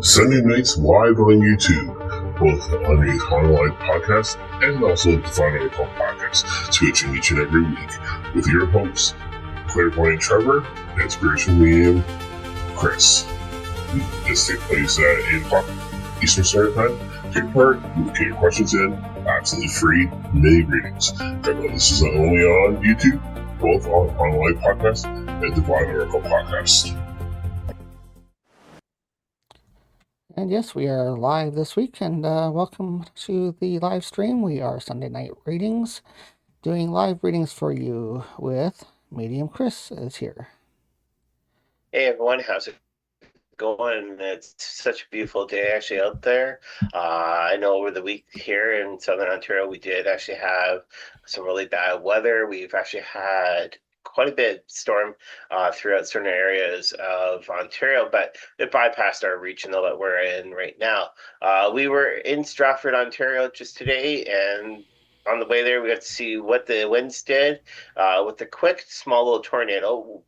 Sunday nights live on YouTube, both on the Econo Live podcast and also the Divine Oracle podcast, switching each and every week with your hosts, Clairvoyant Trevor and Spiritual Medium Chris. This takes place at 8 o'clock Eastern Standard Time. Take part, get your questions in, absolutely free mini readings. Remember, this is not only on YouTube, both on Econo Live podcast and Divine Oracle podcast. And yes, we are live this week, and welcome to the live stream. We are Sunday night readings, doing live readings for you with Medium Chris is here. Hey everyone, how's it going? It's such a beautiful day actually out there. I know over the week here in Southern Ontario, we did actually have some really bad weather. We've actually had quite a bit of storm throughout certain areas of Ontario, but it bypassed our regional that we're in right now. We were in Stratford, Ontario just today, and on the way there, we got to see what the winds did with the quick, small little tornado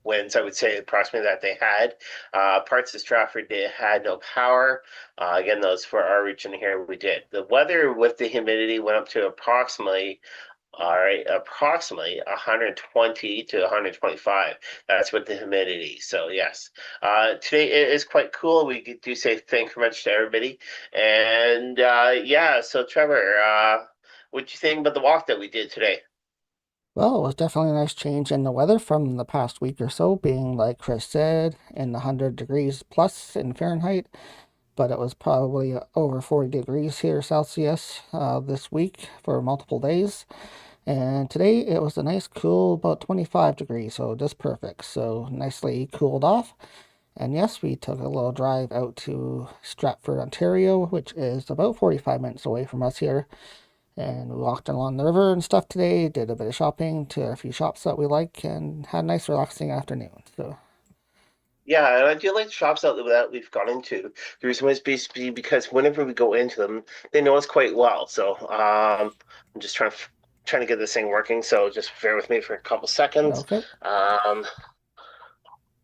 winds, I would say, approximately that they had. Parts of Stratford, they had no power. Again, those for our region here, we did. The weather with the humidity went up to approximately 120 to 125. That's with the humidity. So yes, today it is quite cool. We do say thank you very much to everybody. And yeah, so Trevor, what do you think about the walk that we did today? Well, it was definitely a nice change in the weather from the past week or so, being like Chris said, in the 100 degrees plus in Fahrenheit, but it was probably over 40 degrees here Celsius this week for multiple days. And today it was a nice cool, about 25 degrees, so just perfect. So nicely cooled off. And yes, we took a little drive out to Stratford, Ontario, which is about 45 minutes away from us here. And we walked along the river and stuff today, did a bit of shopping to a few shops that we like, and had a nice relaxing afternoon. So yeah, and I do like the shops that we've gone into. The reason was basically because whenever we go into them, they know us quite well. So I'm just trying to get this thing working. So just bear with me for a couple seconds. okay.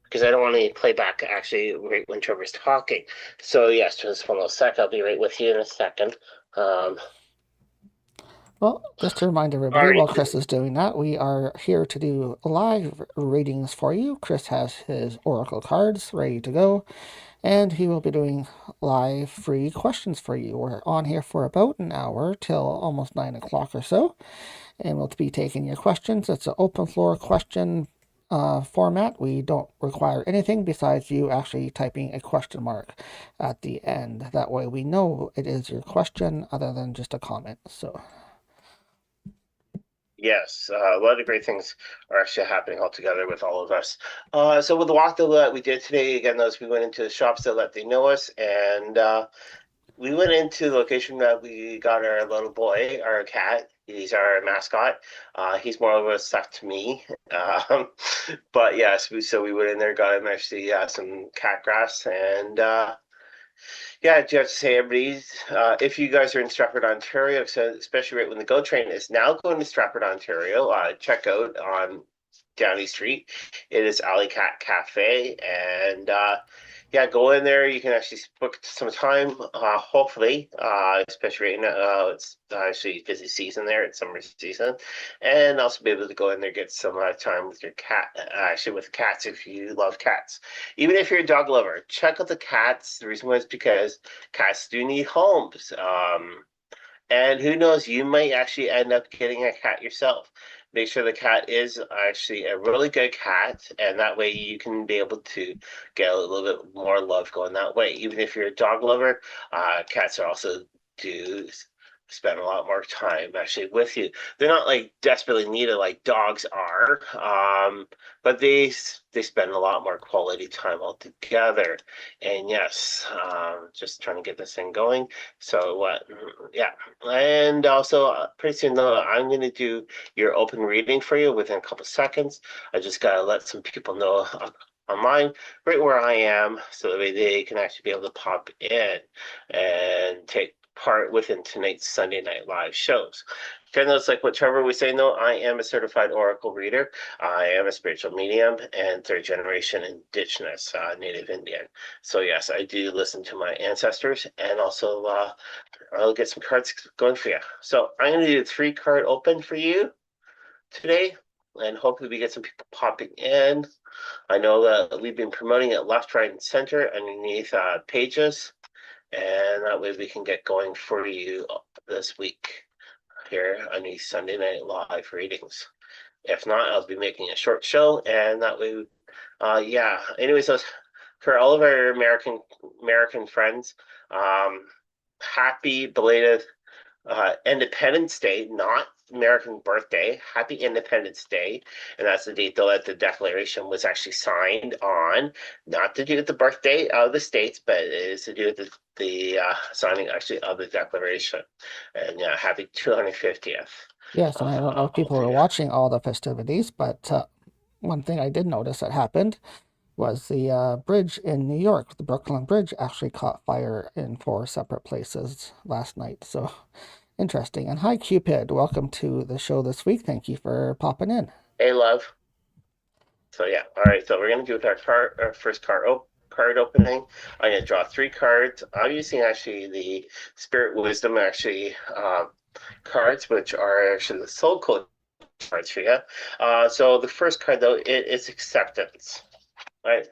Because I don't want any playback actually right when Trevor's talking. So yes, just one little sec. I'll be right with you in a second. Well, just to remind everybody, while Chris is doing that, we are here to do live readings for you. Chris has his oracle cards ready to go, and he will be doing live free questions for you. We're on here for about an hour till almost 9 o'clock or so, and we'll be taking your questions. It's an open floor question format. We don't require anything besides you actually typing a question mark at the end. That way we know it is your question other than just a comment. So yes, a lot of great things are actually happening all together with all of us. So with the walk that we did today, again, those we went into the shops that let they know us, and we went into the location that we got our little boy, our cat. He's our mascot. He's more of a stuff to me. But yes, so we went in there, got him actually some cat grass, and yeah, do you have to say, everybody's, if you guys are in Stratford, Ontario, especially right when the GO train is now going to Stratford, Ontario, check out on Downey Street. It is Alley Cat Cafe, and yeah, go in there. You can actually book some time, hopefully, especially right now. It's actually busy season there. It's summer season. And also be able to go in there, get some time with your cat, actually with cats if you love cats. Even if you're a dog lover, check out the cats. The reason was because cats do need homes. And who knows, you might actually end up getting a cat yourself. Make sure the cat is actually a really good cat, and that way you can be able to get a little bit more love going that way. Even if you're a dog lover, cats are also do spend a lot more time actually with you. They're not like desperately needed like dogs are, but they spend a lot more quality time all together. And yes, just trying to get this thing going. So what? Yeah, and also pretty soon though, I'm going to do your open reading for you within a couple seconds. I just gotta let some people know online right where I am, so that way they can actually be able to pop in and take part within tonight's Sunday Night Live shows. Kind of like what Trevor was saying, though, I am a certified oracle reader. I am a spiritual medium and third generation Indigenous Native Indian. So yes, I do listen to my ancestors, and also I'll get some cards going for you. So I'm going to do a 3-card open for you today, and hopefully we get some people popping in. I know that we've been promoting it left, right, and center underneath pages, and that way we can get going for you this week here on these Sunday Night Live readings. If not, I'll be making a short show, and that way, yeah. Anyways, for all of our American friends, happy belated Independence Day, not American birthday. Happy Independence Day. And that's the date, though, that the Declaration was actually signed on. Not to do with the birthday of the states, but it is to do with the signing, actually, of the Declaration. And happy 250th. Yes, and I don't know if people were watching all the festivities, but one thing I did notice that happened was the bridge in New York. The Brooklyn Bridge actually caught fire in 4 separate places last night. So interesting. And hi, Cupid. Welcome to the show this week. Thank you for popping in. Hey, love. So yeah, all right. So we're gonna do with our first card opening. I'm gonna draw 3 cards. I'm using actually the Spirit Wisdom cards, which are actually the Soul Code cards for you. So the first card, though, it's acceptance. Right.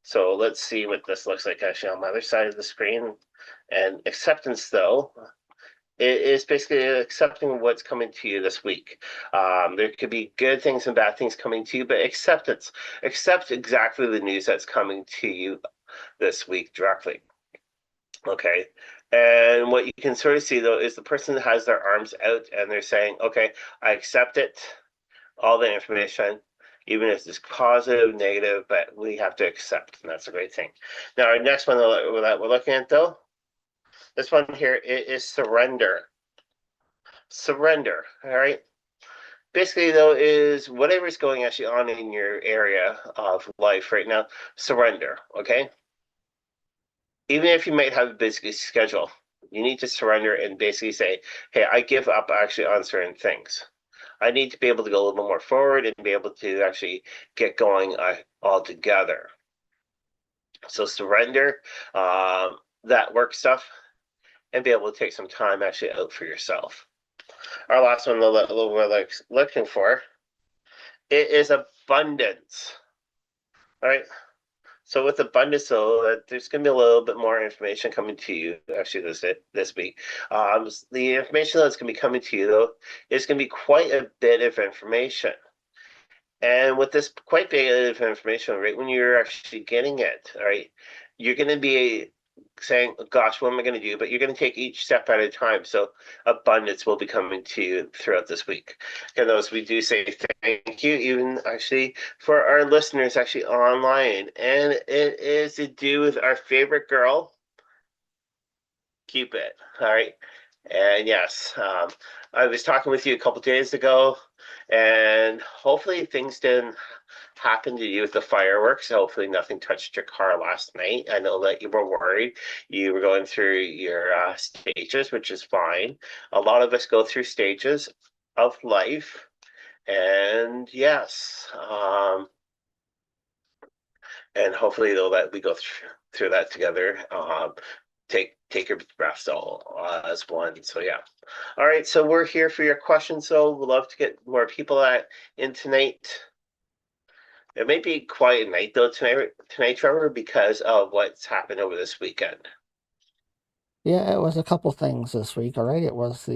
So let's see what this looks like actually on my other side of the screen. And acceptance, though, it is basically accepting what's coming to you this week. There could be good things and bad things coming to you, but acceptance. Accept exactly the news that's coming to you this week directly. Okay. And what you can sort of see, though, is the person that has their arms out and they're saying, okay, I accept it, all the information, even if it's positive, negative, but we have to accept, and that's a great thing. Now, our next one that we're looking at, though, this one here is surrender. Surrender, all right? Basically, though, is whatever's going actually on in your area of life right now, surrender, okay? Even if you might have a busy schedule, you need to surrender and basically say, hey, I give up actually on certain things. I need to be able to go a little more forward and be able to actually get going all together. So surrender that work stuff and be able to take some time actually out for yourself. Our last one we're looking for, it is abundance. All right. So with abundance, though, there's going to be a little bit more information coming to you actually this week. The information that's going to be coming to you, though, is going to be quite a bit of information. And with this quite bit of information, right, when you're actually getting it, all right, you're going to be saying, gosh, what am I going to do? But you're going to take each step at a time. So abundance will be coming to you throughout this week. And those we do say thank you, even actually for our listeners actually online. And it is to do with our favorite girl, Cupid. All right. And yes, I was talking with you a couple days ago, and hopefully things didn't happen to you with the fireworks. Hopefully nothing touched your car last night. I know that you were worried. You were going through your stages, which is fine. A lot of us go through stages of life. And yes, and hopefully though that we go through that together. Take your breaths all as one. So yeah. All right. So we're here for your questions. So we'd love to get more people in tonight. It may be quite a night though tonight, Trevor, because of what's happened over this weekend. Yeah, it was a couple things this week, all right? It was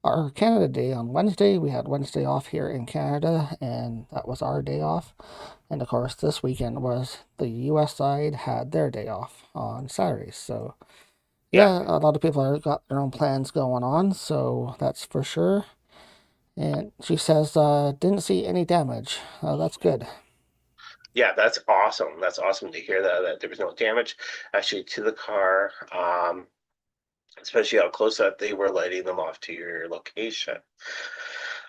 our Canada Day on Wednesday. We had Wednesday off here in Canada, and that was our day off. And of course, this weekend was the US side had their day off on Saturday. So, yeah, a lot of people have got their own plans going on, so that's for sure. And she says, didn't see any damage. That's good. Yeah, that's awesome. That's awesome to hear that there was no damage actually to the car. Especially how close that they were lighting them off to your location.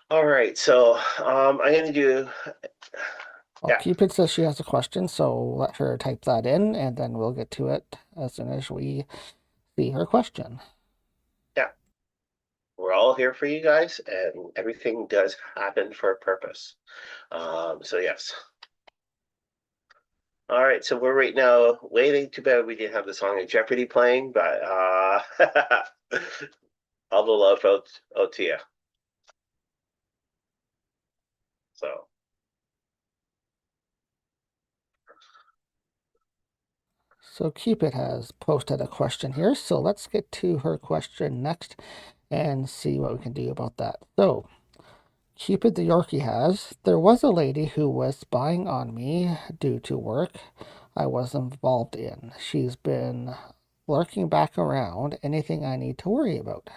All right, so I'm going to do. Well, Cupid says she has a question, so let her type that in, and then we'll get to it as soon as we see her question. Yeah. We're all here for you guys, and everything does happen for a purpose. So yes. All right, so we're right now waiting. Too bad we didn't have the song of Jeopardy playing, but all the love out to you. So So Cupid has posted a question here, so let's get to her question next and see what we can do about that. So Cupid the Yorkie has, there was a lady who was spying on me due to work I was involved in. She's been lurking back around. Anything I need to worry about?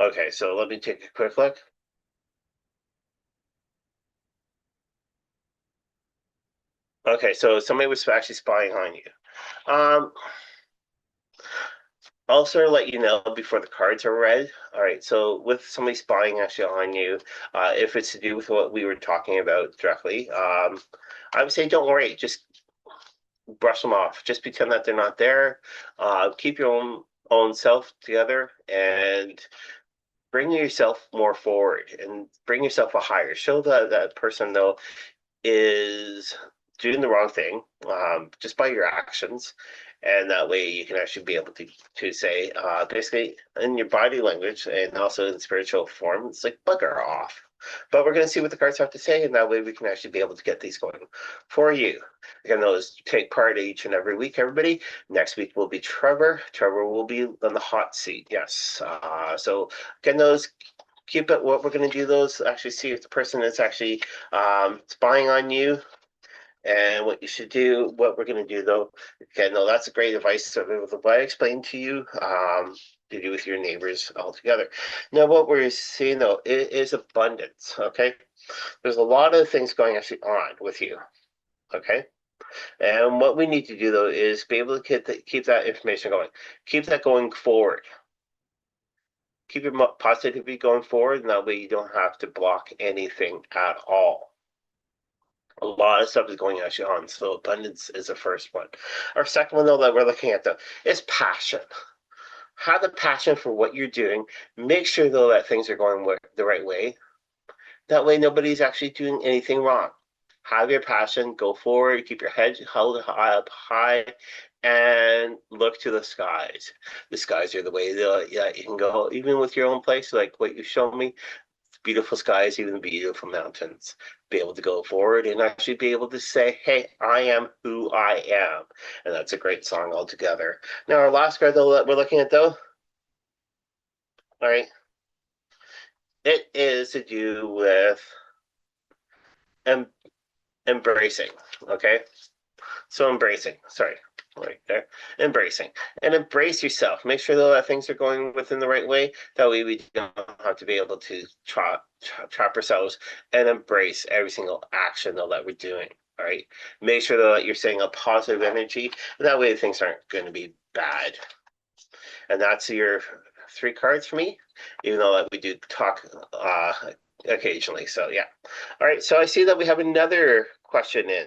okay, so let me take a quick look. Okay, so somebody was actually spying on you. I'll sort of let you know before the cards are read. All right, so with somebody spying actually on you, if it's to do with what we were talking about directly, I would say don't worry, just brush them off. Just pretend that they're not there. Keep your own self together and bring yourself more forward and bring yourself a higher. Show that person though is doing the wrong thing just by your actions, and that way you can actually be able to say basically in your body language and also in spiritual form, it's like bugger off. But we're going to see what the cards have to say, and that way we can actually be able to get these going for you. Again, those take part each and every week, everybody. Next week will be Trevor. Trevor will be on the hot seat. Yes. So again, those keep it. What we're going to do, those actually see if the person is actually spying on you, and what you should do. What we're going to do, though, okay, no, that's a great advice. So what I explained to you, to do with your neighbors altogether. Now, what we're seeing though is abundance. Okay, there's a lot of things going actually on with you. Okay. And what we need to do though is be able to keep that information going, keep that going forward, keep your positivity going forward, and that way you don't have to block anything at all. A lot of stuff is going actually on, so abundance is the first one. Our second one though that we're looking at though is passion. Have the passion for what you're doing. Make sure though that things are going the right way. That way nobody's actually doing anything wrong. Have your passion, go forward, keep your head held up high, and look to the skies. The skies are the way that you can go, even with your own place, like what you showed me. Beautiful skies, even beautiful mountains. Be able to go forward and actually be able to say, hey, I am who I am. And that's a great song altogether. Now, our last card, though, that we're looking at, though, all right, it is to do with embracing, okay? So embracing, sorry, right there, embracing. And embrace yourself. Make sure though that things are going within the right way. That way we don't have to be able to trap ourselves and embrace every single action though that we're doing. All right. Make sure though that you're saying a positive energy. And that way things aren't going to be bad. And that's your 3 cards for me, even though that we do talk occasionally. So yeah. All right. So I see that we have another question in.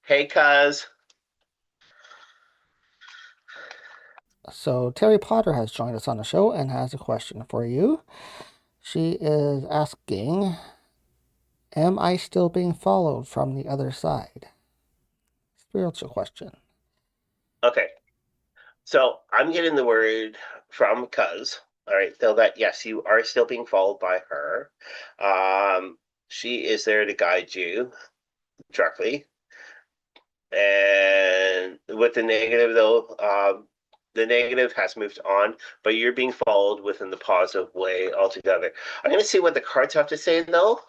Hey, cuz. So Terry Potter has joined us on the show and has a question for you. She is asking, am I still being followed from the other side? Spiritual question. Okay. So I'm getting the word from cuz, all right, so that yes, you are still being followed by her. She is there to guide you directly. And with the negative though, the negative has moved on, but you're being followed within the positive way altogether. I'm gonna see what the cards have to say though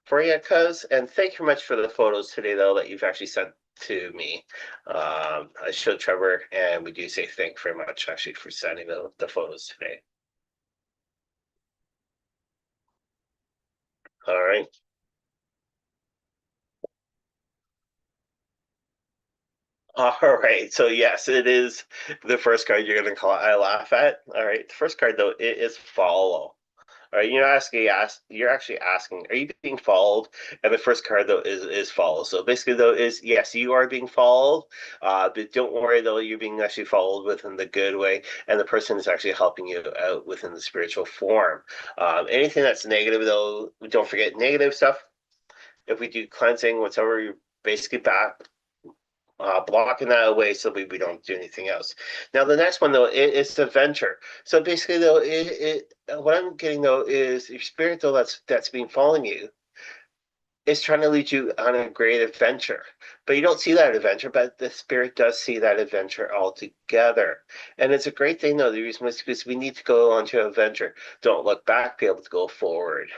for you, cuz, and thank you very much for the photos today though that you've actually sent to me. I showed Trevor, and we do say thank you very much actually for sending the photos today. All right. All right. So yes, it is the first card you're gonna call I laugh at. All right. The first card though, it is follow. All All right, you're actually asking, are you being followed? And the first card though is follow. So basically though is yes, you are being followed, but don't worry though, you're being actually followed within the good way, and the person is actually helping you out within the spiritual form. Anything that's negative though, don't forget negative stuff. If we do cleansing, whatever, you're basically back blocking that away so we don't do anything else. Now the next one though is the venture. So basically though, what I'm getting though is your spirit though that's been following you is trying to lead you on a great adventure. But you don't see that adventure, but the spirit does see that adventure altogether. And it's a great thing though. The reason is because we need to go on to an adventure. Don't look back, be able to go forward.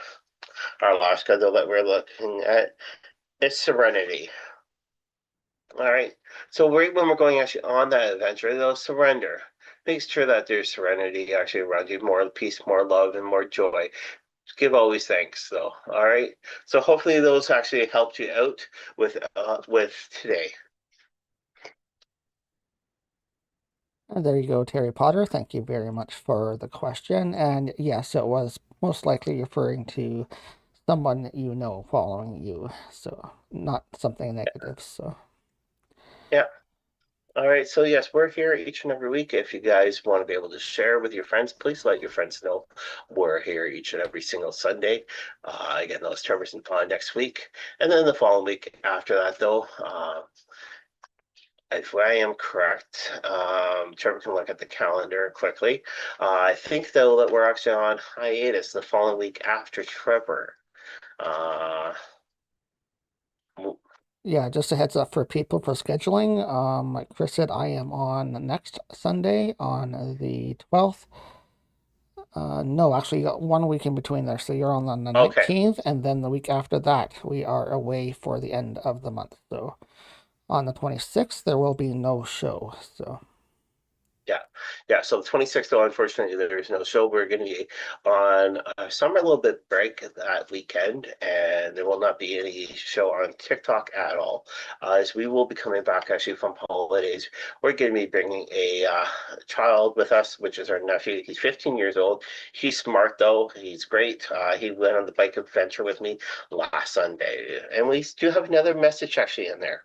Our last card though that we're looking at is serenity. All right. So right when we're going actually on that adventure, they'll surrender. Make sure that there's serenity actually around you, more peace, more love, and more joy. Just give always thanks, though. All right. So hopefully those actually helped you out with today. And there you go, Terry Potter. Thank you very much for the question. And yes, it was most likely referring to someone that you know following you, so not something negative. So Yeah. All right. So yes, we're here each and every week. If you guys want to be able to share with your friends, please let your friends know we're here each and every single Sunday. Again, those Trevor's and Pond next week, and then the following week after that, though. If I am correct, Trevor can look at the calendar quickly. I think though that we're actually on hiatus the following week after Trevor. Uh, yeah, just a heads up for people for scheduling. Like Chris said, I am on next Sunday on the 12th. No, actually, you got 1 week in between there. So you're on the okay. 19th, and then the week after that, we are away for the end of the month. So on the 26th, there will be no show. So Yeah. So the 26th, though, unfortunately, there's no show. We're going to be on a summer little bit break that weekend, and there will not be any show on TikTok at all. As we will be coming back actually from holidays. We're going to be bringing a child with us, which is our nephew. He's 15 years old. He's smart, though. He's great. He went on the bike adventure with me last Sunday. And we do have another message actually in there.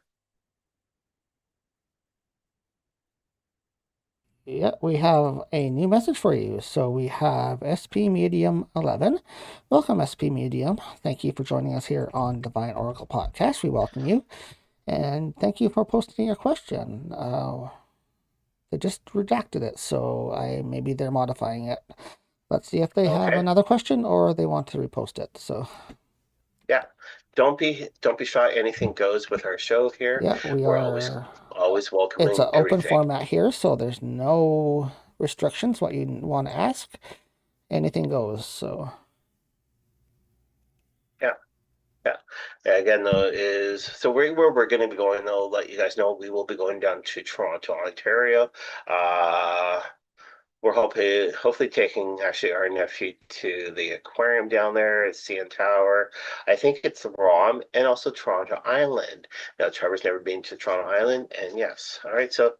yeah, we have a new message for you. So we have SP Medium 11. Welcome, SP Medium. Thank you for joining us here on Divine Oracle Podcast. We welcome you. And thank you for posting your question. They just redacted it, so maybe they're modifying it. Let's see if they have Okay. another question or they want to repost it. So Yeah. Don't be shy. Anything goes with our show here. yeah, We're always it's welcoming an open everything. format here, so there's no restrictions. What you want to ask, anything goes. So Yeah. Yeah. Again, though, where we're going to be going, though, let you guys know we will be going down to Toronto, Ontario. Uh, we're hopefully taking actually our nephew to the aquarium down there at CN Tower. I think it's the ROM and also Toronto Island. Now, Trevor's never been to Toronto Island, and yes. All right. So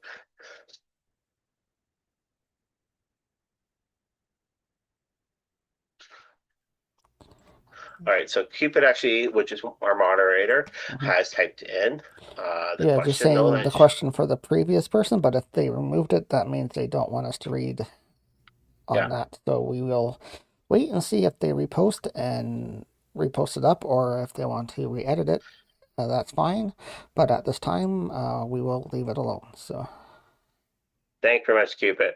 all right, so Cupid actually, which is our moderator, has typed in the yeah, just question though. saying the That question for the previous person, but if they removed it, that means they don't want us to read on yeah, that. So we will wait and see if they repost and repost it up, or if they want to re-edit it. That's fine, but at this time, we will leave it alone. So thank you very much, Cupid.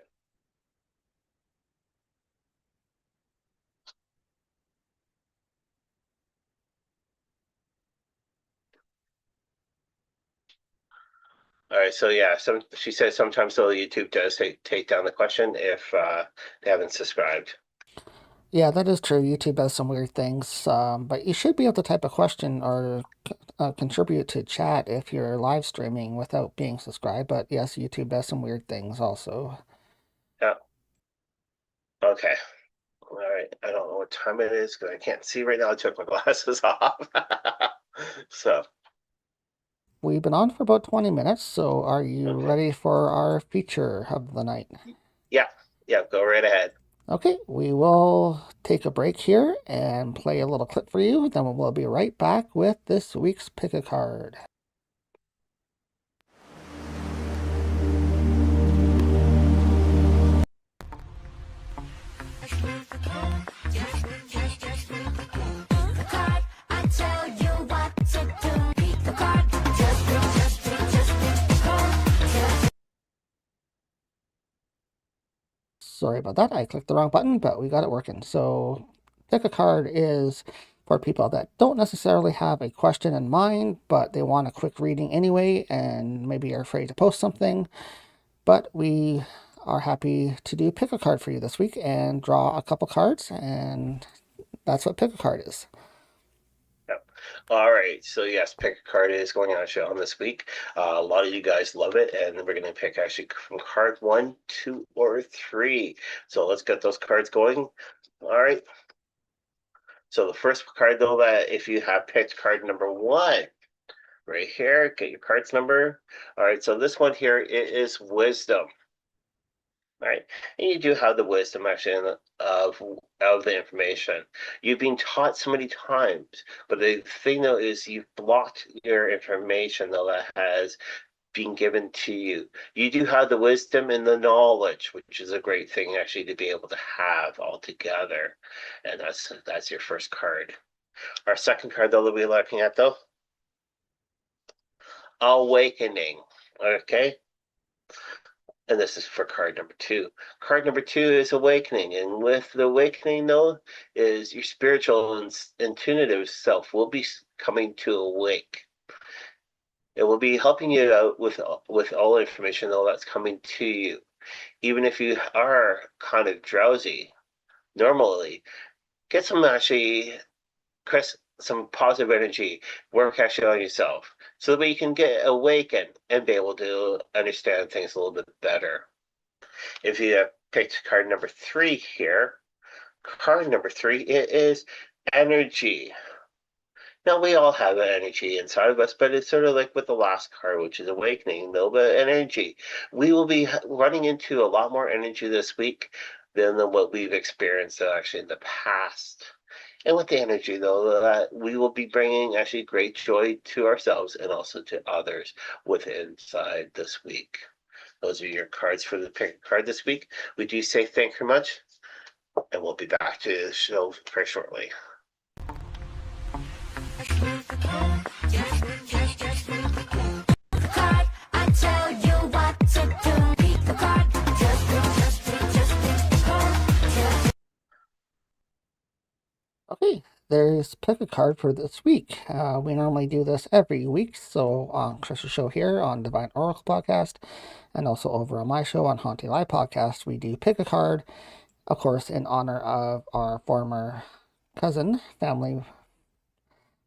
All right, so yeah, she says sometimes though YouTube does take down the question if they haven't subscribed. yeah, that is true. YouTube does some weird things, but you should be able to type a question or contribute to chat if you're live streaming without being subscribed. But yes, YouTube does some weird things also. Yeah. Okay. All right. I don't know what time it is because I can't see right now. I took my glasses off. So We've been on for about 20 minutes, so are you okay. ready for our feature of the night? Yeah. Yeah. Go right ahead. Okay, we will take a break here and play a little clip for you. Then we'll be right back with this week's Pick a Card. Sorry about that. I clicked the wrong button, but we got it working. So, Pick a Card is for people that don't necessarily have a question in mind, but they want a quick reading anyway, and maybe are afraid to post something. But we are happy to do Pick a Card for you this week and draw a couple cards, and that's what Pick a Card is. Yep. All right. So yes, pick a card is going actually on this week. A lot of you guys love it, and we're going to pick actually from card 1, 2, or 3. So let's get those cards going. All right. So the first card, though, that if you have picked card number 1, right here, get your cards number. All right. So this one here, it is wisdom. Right, and you do have the wisdom actually of the information. You've been taught so many times, but the thing though is you've blocked your information though that has been given to you. You do have the wisdom and the knowledge, which is a great thing actually to be able to have all together, and that's your first card. Our second card though that we're looking at though, awakening. Okay. And this is for card number 2. Card number 2 is awakening, and with the awakening, though, is your spiritual and intuitive self will be coming to awake. It will be helping you out with all information, though, that's coming to you. Even if you are kind of drowsy, normally, get some actually, Chris, some positive energy, work actually on yourself, so that way you can get awakened and be able to understand things a little bit better. If you have picked card number 3 here, card number 3, it is energy. Now, we all have energy inside of us, but it's sort of like with the last card, which is awakening, though, but energy. We will be running into a lot more energy this week than what we've experienced actually in the past. And with the energy, though, that we will be bringing actually great joy to ourselves and also to others within inside this week. Those are your cards for the pick card this week. We do say thank you very much, and we'll be back to the show very shortly. Okay, there's Pick a Card for this week. We normally do this every week, so on Chris's show here on Divine Oracle Podcast, and also over on my show on Haunting Live Podcast, we do Pick a Card, of course, in honor of our former cousin, family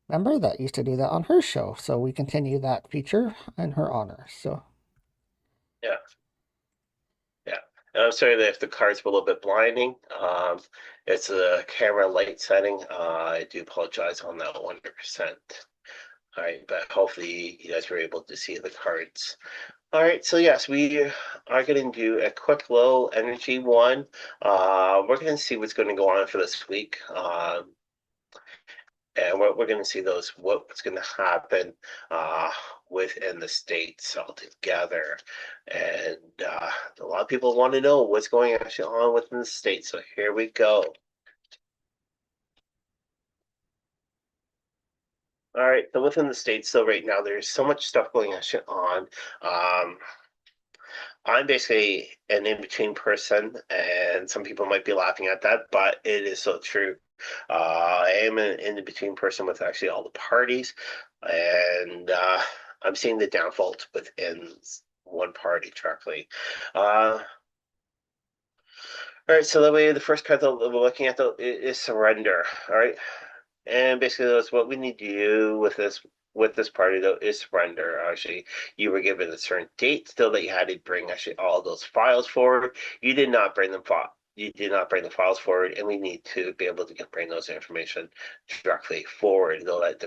member that used to do that on her show. So we continue that feature in her honor. So Yeah. And I'm sorry that if the cards were a little bit blinding. It's a camera light setting. I do apologize on that 100%. All right, but hopefully you guys were able to see the cards. All right, so yes, we are going to do a quick low energy one. We're going to see what's going to go on for this week. And we're going to see what's going to happen within the states altogether. And a lot of people want to know what's going actually on within the states. So here we go. All right, so within the states, so right now there's so much stuff going actually on. I'm basically an in-between person, and some people might be laughing at that, but it is so true. I am an in-between person with actually all the parties, and I'm seeing the downfall within one party directly. All right, so the way the first card that we're looking at though is surrender. All right, and basically that's what we need to do with this party though is surrender. Actually, you were given a certain date still that you had to bring actually all those files forward. You did not bring them You did not bring the files forward, and we need to be able to bring those information directly forward, though that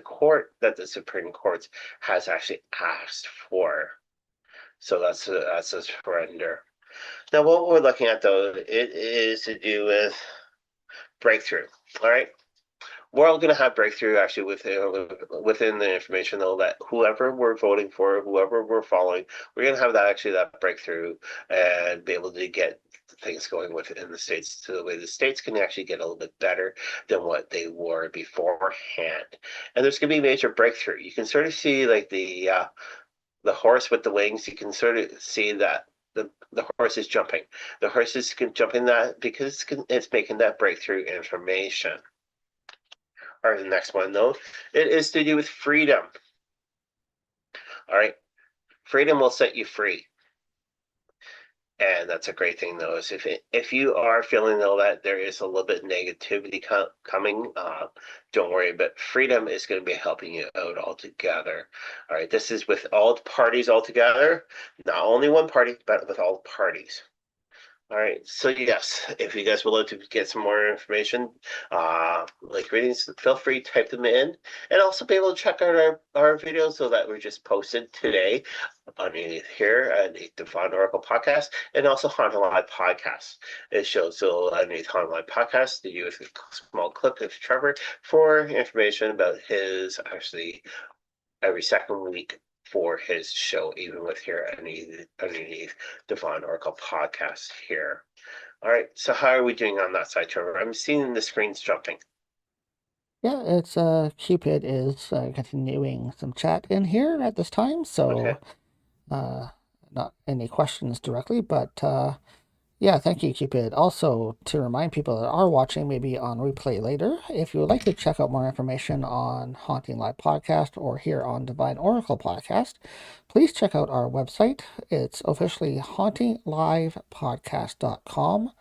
the Supreme Court has actually asked for. So that's a surrender. Now, what we're looking at, though, it is to do with breakthrough. All right. We're all going to have breakthrough actually within the information, though, that whoever we're voting for, whoever we're following, we're going to have that breakthrough and be able to get things going within the states to the way the states can actually get a little bit better than what they were beforehand. And there's going to be major breakthrough. You can sort of see like the horse with the wings. You can sort of see that the horse is jumping. The horse is jumping that because it's making that breakthrough information. All right, the next one, though, it is to do with freedom. All right, freedom will set you free. And that's a great thing, though, is if you are feeling, though, that there is a little bit of negativity coming, don't worry, but freedom is going to be helping you out altogether. All right, this is with all the parties altogether, not only one party, but with all the parties. All right, so yes, if you guys would like to get some more information, like readings, feel free to type them in, and also be able to check out our videos so that we just posted today underneath here underneath the Divine Oracle podcast, and also Haunted Live podcast. It shows so underneath Haunted Live podcast, they use a small clip of Trevor for information about his actually every second week for his show, even with here underneath Divine Oracle podcast here. All right, so how are we doing on that side, Trevor? I'm seeing the screens jumping. Yeah, it's Cupid is continuing some chat in here at this time, so Okay. Not any questions directly, but yeah, thank you, Cupid. Also, to remind people that are watching, maybe on replay later, if you would like to check out more information on Haunting Live Podcast or here on Divine Oracle Podcast, please check out our website. It's officially hauntinglivepodcast.com.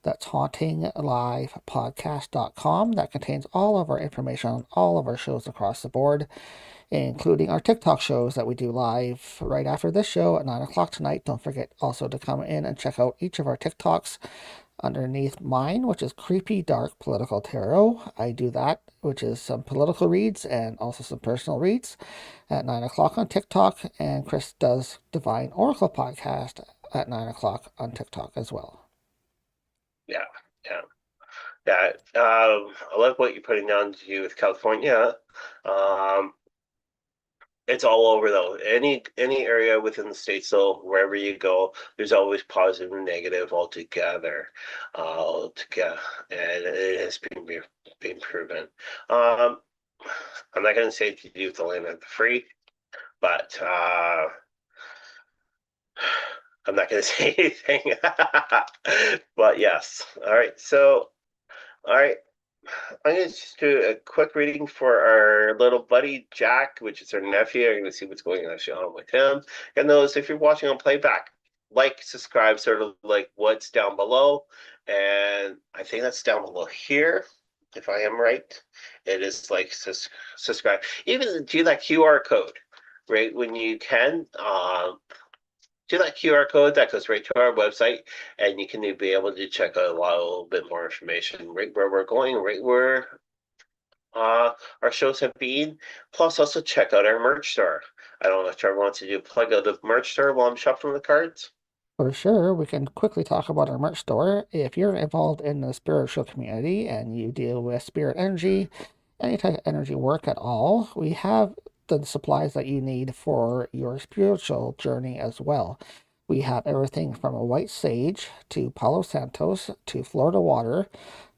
That's hauntinglivepodcast.com. That contains all of our information on all of our shows across the board, including our TikTok shows that we do live right after this show at 9 o'clock tonight. Don't forget also to come in and check out each of our TikToks underneath mine, which is Creepy Dark Political Tarot. I do that, which is some political reads and also some personal reads at 9 o'clock on TikTok. And Chris does Divine Oracle Podcast at 9 o'clock on TikTok as well. Yeah. I love what you're putting down to do with California. It's all over, though. Any area within the states, though, wherever you go, there's always positive and negative altogether. And it has been proven. I'm not going to say to do with the land of the free, but I'm not going to say anything. But yes. All right. So, all right. I'm going to just do a quick reading for our little buddy Jack, which is our nephew. I'm going to see what's going on with him. And those, if you're watching on playback, like, subscribe, sort of like what's down below. And I think that's down below here, if I am right. It is like subscribe. Even do that QR code, right? When you can, do that QR code that goes right to our website, and you can be able to check out a little bit more information right where we're going, right where our shows have been. Plus, also check out our merch store. I don't know if Trevor wants to do a plug of the merch store while I'm shuffling the cards. For sure, we can quickly talk about our merch store. If you're involved in the spiritual community and you deal with spirit energy, any type of energy work at all, we have the supplies that you need for your spiritual journey as well. We have everything from a white sage to Palo Santos to Florida water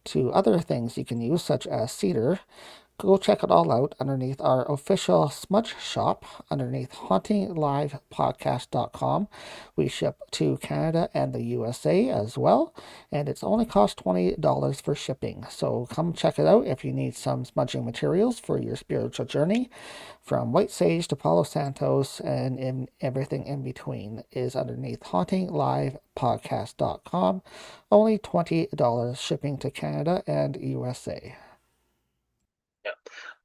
to other things you can use, such as cedar. Go check it all out underneath our official smudge shop underneath hauntinglivepodcast.com. We ship to Canada and the USA as well, and it's only cost $20 for shipping. So come check it out if you need some smudging materials for your spiritual journey. From white sage to Palo Santos and everything in between is underneath hauntinglivepodcast.com. Only $20 shipping to Canada and USA. Yeah.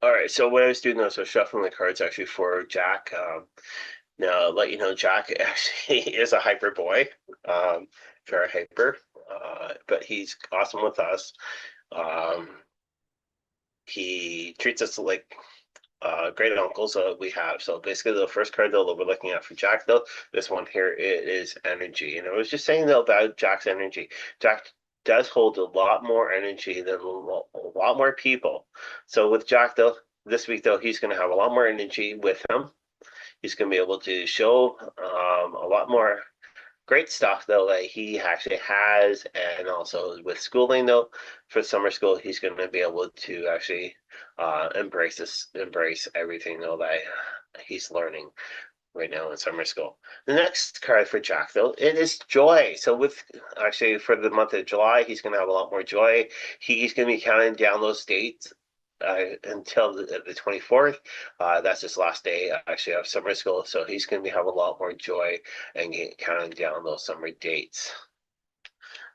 All right. So what I was doing, though, so shuffling the cards actually for Jack. Now, I'll let you know, Jack actually is a hyper boy, very hyper, but he's awesome with us. He treats us like great uncles that we have. So basically, the first card though that we're looking at for Jack, though, this one here, it is energy. And I was just saying though about Jack's energy. Jack does hold a lot more energy than a lot more people. So with Jack though, this week though, he's going to have a lot more energy with him. He's going to be able to show a lot more great stuff though that he actually has, and also with schooling though, for summer school, he's going to be able to actually embrace everything though that he's learning right now in summer school. The next card for Jack though, it is joy. So with actually for the month of July, he's going to have a lot more joy. He's going to be counting down those dates until the 24th. That's his last day actually of summer school. So he's going to have a lot more joy and counting down those summer dates.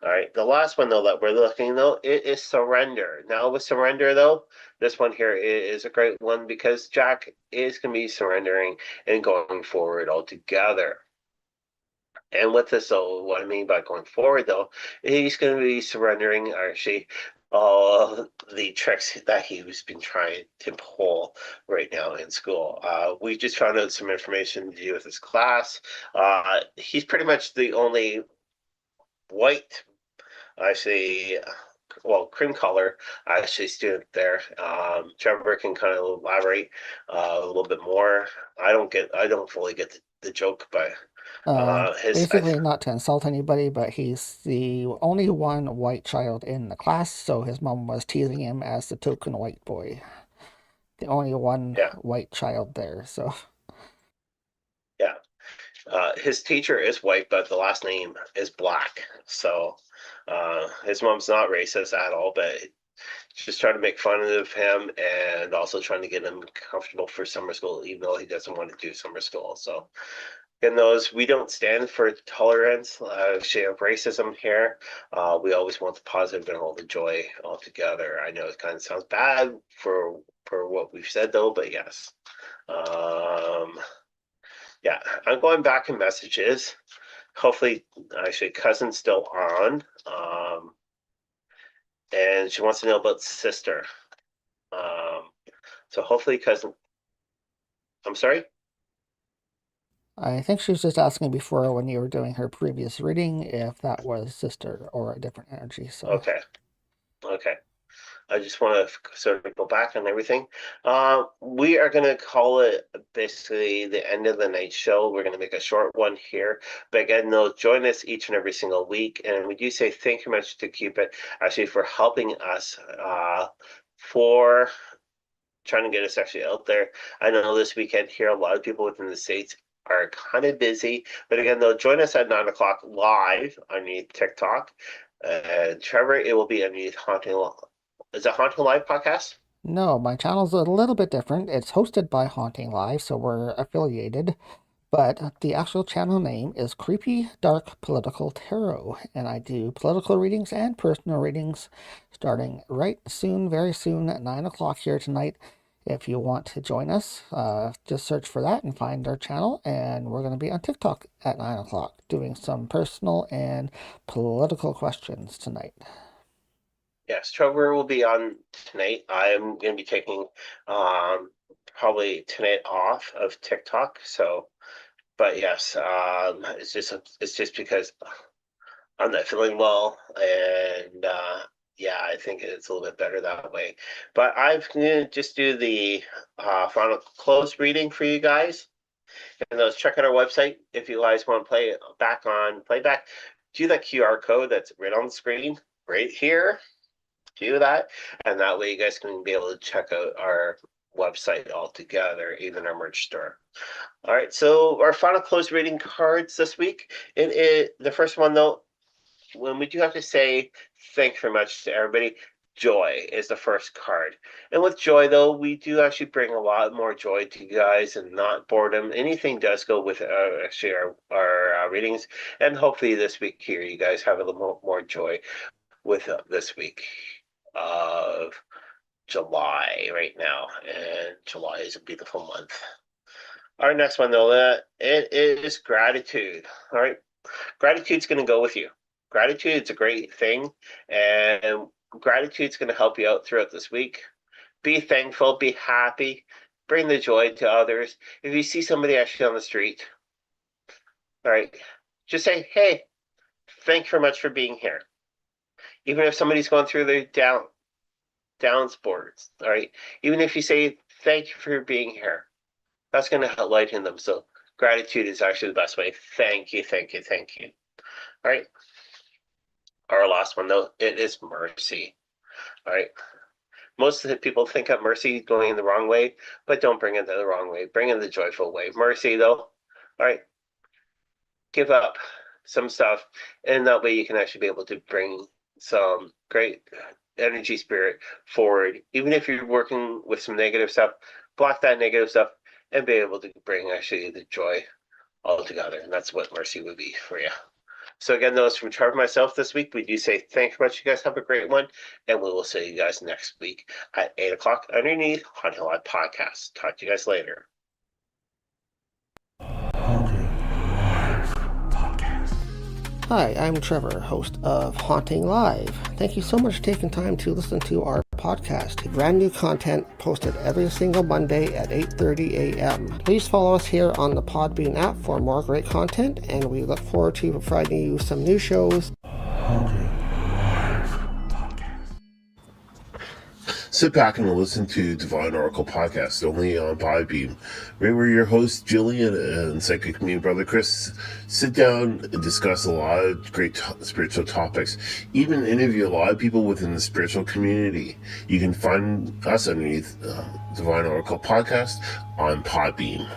All right, the last one though that we're looking though, it is surrender. Now with surrender though, this one here is a great one because Jack is going to be surrendering and going forward altogether. And with this though, what I mean by going forward though, he's going to be surrendering actually all the tricks that he's been trying to pull right now in school. We just found out some information to do with his class. He's pretty much the only white, actually, well, cream color actually student there. Trevor can kind of elaborate a little bit more. I don't fully get the joke, but Basically, not to insult anybody, but he's the only one white child in the class, so his mom was teasing him as the token white boy. The only one yeah, white child there, so. yeah. His teacher is white, but the last name is black. So his mom's not racist at all, but just trying to make fun of him and also trying to get him comfortable for summer school, even though he doesn't want to do summer school. So in those, we don't stand for tolerance, share of racism here. We always want the positive and all the joy all together. I know it kind of sounds bad for what we've said though, but yes. Yeah, I'm going back in messages. Hopefully, actually, cousin's still on. And she wants to know about sister. So hopefully, cousin. I'm sorry. I think she was just asking before when you were doing her previous reading if that was sister or a different energy, so. Okay. Okay. I just want to sort of go back on everything. We are going to call it basically the end of the night show. We're going to make a short one here. But again, though, join us each and every single week. And we do say thank you much to Cupid, actually, for helping us for trying to get us actually out there. I know this weekend here, a lot of people within the States are kind of busy. But again, though, join us at 9 o'clock live on TikTok. And Trevor, it will be underneath Haunting. Is it Haunting Live podcast? No, my channel's a little bit different. It's hosted by Haunting Live, so we're affiliated. But the actual channel name is Creepy Dark Political Tarot, and I do political readings and personal readings starting right soon, very soon, at 9 o'clock here tonight. If you want to join us, just search for that and find our channel, and we're going to be on TikTok at 9 o'clock doing some personal and political questions tonight. Yes, Trevor will be on tonight. I'm going to be taking probably tonight off of TikTok. So, but yes, it's just because I'm not feeling well, and yeah, I think it's a little bit better that way. But I'm going to just do the final close reading for you guys. And those, check out our website if you guys want to play back on playback. Do that QR code that's right on the screen right here. Do that, and that way you guys can be able to check out our website altogether, even our merch store. All right, so our final close reading cards this week. It is the first one though. When we do have to say thank you very much to everybody. Joy is the first card, and with joy though, we do actually bring a lot more joy to you guys and not boredom. Anything does go with actually our readings, and hopefully this week here you guys have a little more joy with this week of July right now, and July is a beautiful month. Our next one though, it is gratitude. All right, gratitude's going to go with you. Gratitude's a great thing, and gratitude's going to help you out throughout this week. Be thankful, be happy, bring the joy to others. If you see somebody actually on the street, all right, just say, hey, thank you very much for being here. Even if somebody's going through their down sports, all right, even if you say, thank you for being here, that's going to lighten them. So gratitude is actually the best way. Thank you, thank you, thank you. All right. Our last one, though, it is mercy. All right. Most of the people think of mercy going in the wrong way, but don't bring it the wrong way. Bring it the joyful way. Mercy, though, all right, give up some stuff, and that way you can actually be able to bring some great energy spirit forward. Even if you're working with some negative stuff, block that negative stuff and be able to bring actually the joy all together. And that's what mercy would be for you. So again, those from Trevor and myself this week, we do say thank you very much. You guys have a great one, and we will see you guys next week at 8 o'clock underneath Haunting Live Podcast. Talk to you guys later. Hi, I'm Trevor, host of Haunting Live. Thank you so much for taking time to listen to our podcast. Brand new content posted every single Monday at 8:30 a.m. Please follow us here on the Podbean app for more great content, and we look forward to providing you some new shows. Sit back and listen to Divine Oracle Podcast, only on Podbean. We're your hosts, Jillian and Psychic Me Brother Chris. Sit down and discuss a lot of great spiritual topics, even interview a lot of people within the spiritual community. You can find us underneath Divine Oracle Podcast on Podbean.